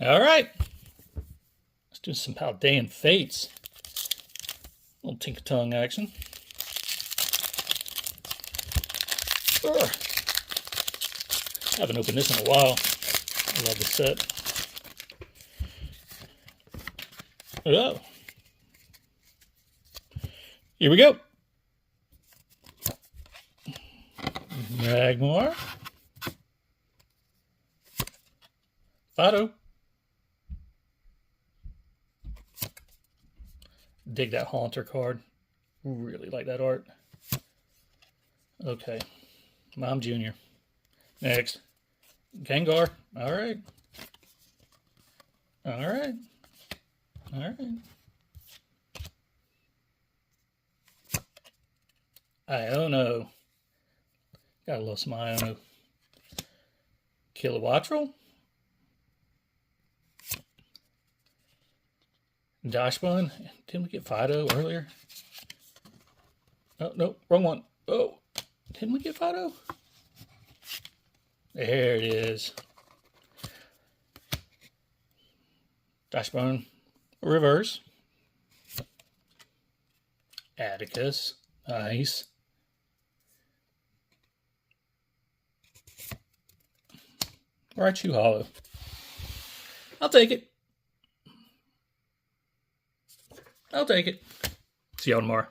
All right. Let's do some Paldean Fates. A little tinker tongue action. Ugh. Haven't opened this in a while. I love the set. Oh. Here we go. Magmar. Fido. Dig that Haunter card. Really like that art. Okay. Mom Jr. Next. Gengar. All right. All right. All right. Iono. Gotta love some Iono. Kilowattrel. Dashbun. Didn't we get Fido earlier? Oh, no, wrong one. Oh, didn't we get Fido? There it is. Dashbun. Reverse. Atticus. Nice. Raichu Hollow. I'll take it. I'll take it. See y'all tomorrow.